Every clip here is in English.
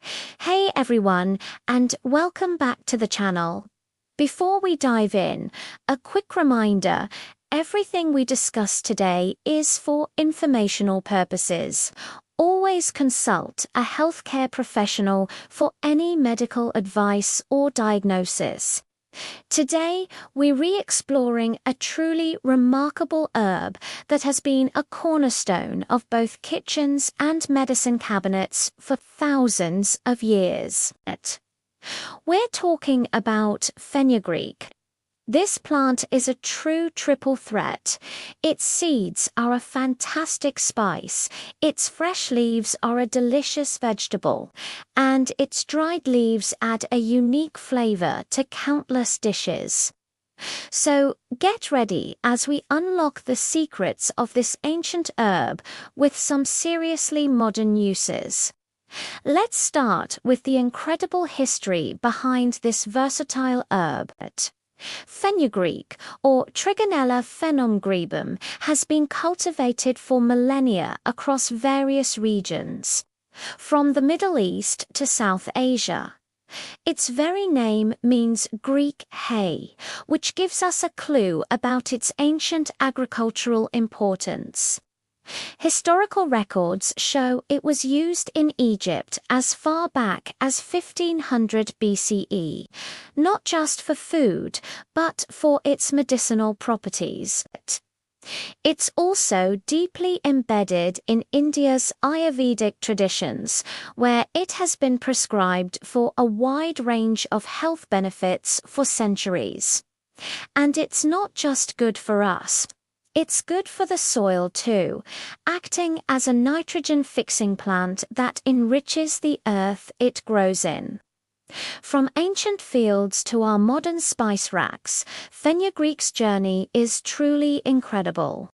Hey everyone, and welcome back to the channel. Before we dive in, a quick reminder, everything we discuss today is for informational purposes. Always consult a healthcare professional for any medical advice or diagnosis. Today, we're re-exploring a truly remarkable herb that has been a cornerstone of both kitchens and medicine cabinets for thousands of years. We're talking about fenugreek. This plant is a true triple threat. Its seeds are a fantastic spice, its fresh leaves are a delicious vegetable, and its dried leaves add a unique flavor to countless dishes. So get ready as we unlock the secrets of this ancient herb with some seriously modern uses. Let's start with the incredible history behind this versatile herb. Fenugreek, or Trigonella phenumgrebum, has been cultivated for millennia across various regions, from the Middle East to South Asia. Its very name means Greek hay, which gives us a clue about its ancient agricultural importance. Historical records show it was used in Egypt as far back as 1500 BCE, not just for food, but for its medicinal properties. It's also deeply embedded in India's Ayurvedic traditions, where it has been prescribed for a wide range of health benefits for centuries. And it's not just good for us. It's good for the soil too, acting as a nitrogen-fixing plant that enriches the earth it grows in. From ancient fields to our modern spice racks, fenugreek's journey is truly incredible.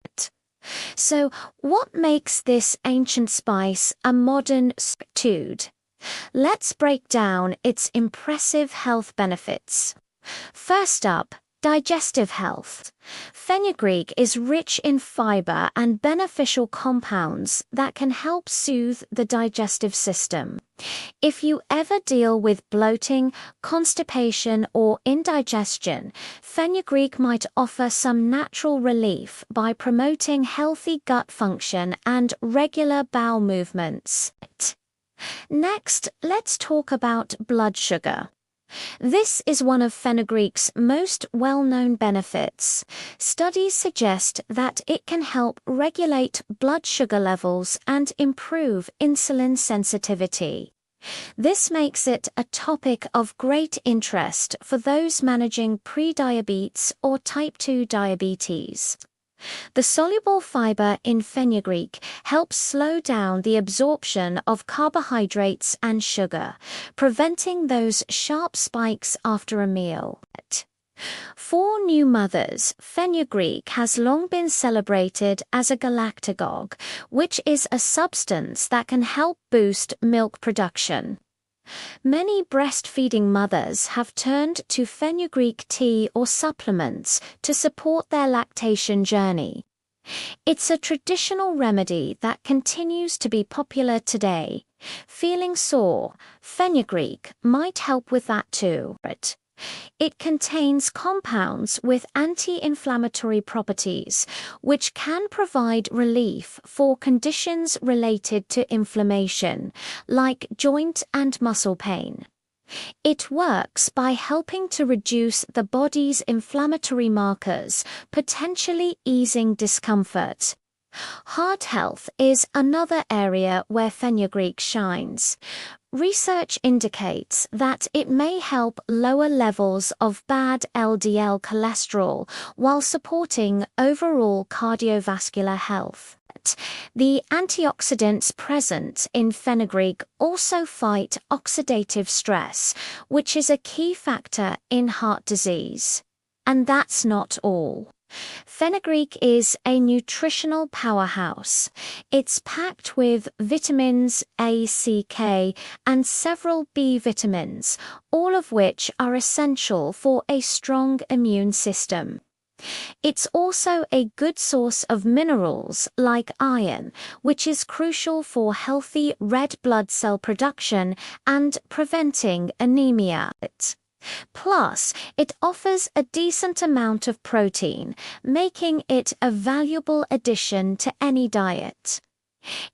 So, what makes this ancient spice a modern substitute? Let's break down its impressive health benefits. First up, digestive health. Fenugreek is rich in fiber and beneficial compounds that can help soothe the digestive system. If you ever deal with bloating, constipation, or indigestion, fenugreek might offer some natural relief by promoting healthy gut function and regular bowel movements. Next, let's talk about blood sugar. This is one of fenugreek's most well-known benefits. Studies suggest that it can help regulate blood sugar levels and improve insulin sensitivity. This makes it a topic of great interest for those managing prediabetes or type 2 diabetes. The soluble fiber in fenugreek helps slow down the absorption of carbohydrates and sugar, preventing those sharp spikes after a meal. For new mothers, fenugreek has long been celebrated as a galactagogue, which is a substance that can help boost milk production. Many breastfeeding mothers have turned to fenugreek tea or supplements to support their lactation journey. It's a traditional remedy that continues to be popular today. Feeling sore, fenugreek might help with that too. It contains compounds with anti-inflammatory properties, which can provide relief for conditions related to inflammation, like joint and muscle pain. It works by helping to reduce the body's inflammatory markers, potentially easing discomfort. Heart health is another area where fenugreek shines. Research indicates that it may help lower levels of bad LDL cholesterol while supporting overall cardiovascular health. The antioxidants present in fenugreek also fight oxidative stress, which is a key factor in heart disease. And that's not all. Fenugreek is a nutritional powerhouse. It's packed with vitamins A, C, K, and several B vitamins, all of which are essential for a strong immune system. It's also a good source of minerals like iron, which is crucial for healthy red blood cell production and preventing anemia. Plus, it offers a decent amount of protein, making it a valuable addition to any diet.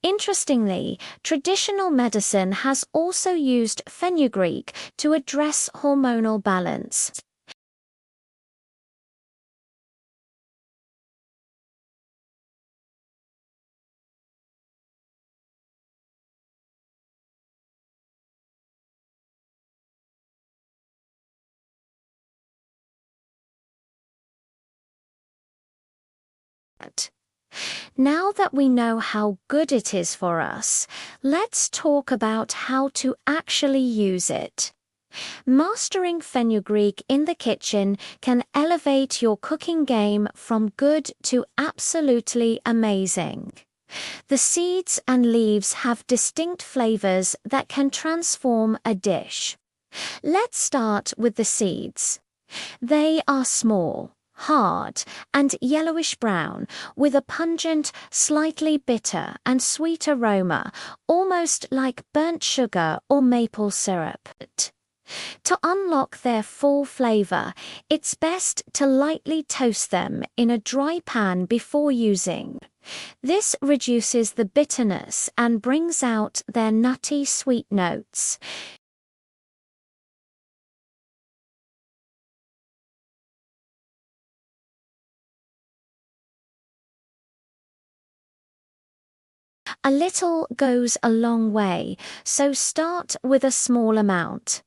Interestingly, traditional medicine has also used fenugreek to address hormonal balance. Now that we know how good it is for us, let's talk about how to actually use it. Mastering fenugreek in the kitchen can elevate your cooking game from good to absolutely amazing. The seeds and leaves have distinct flavors that can transform a dish. Let's start with the seeds. They are small, hard, and yellowish-brown, with a pungent, slightly bitter and sweet aroma, almost like burnt sugar or maple syrup. To unlock their full flavor, it's best to lightly toast them in a dry pan before using. This reduces the bitterness and brings out their nutty sweet notes. A little goes a long way, so start with a small amount.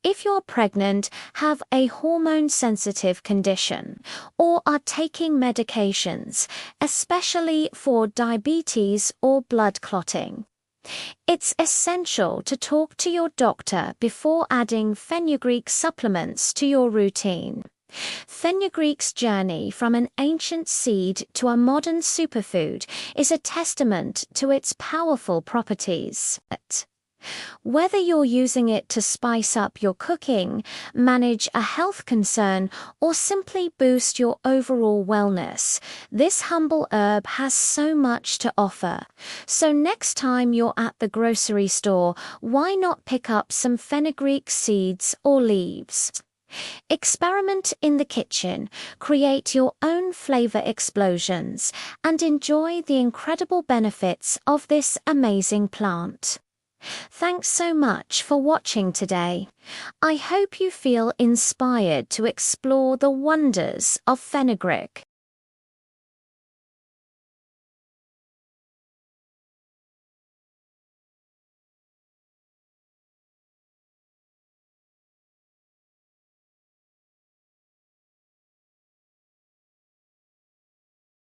If you're pregnant, have a hormone-sensitive condition, or are taking medications, especially for diabetes or blood clotting, it's essential to talk to your doctor before adding fenugreek supplements to your routine. Fenugreek's journey from an ancient seed to a modern superfood is a testament to its powerful properties. Whether you're using it to spice up your cooking, manage a health concern, or simply boost your overall wellness, this humble herb has so much to offer. So next time you're at the grocery store, why not pick up some fenugreek seeds or leaves? Experiment in the kitchen, create your own flavor explosions, and enjoy the incredible benefits of this amazing plant. Thanks so much for watching today. I hope you feel inspired to explore the wonders of fenugreek.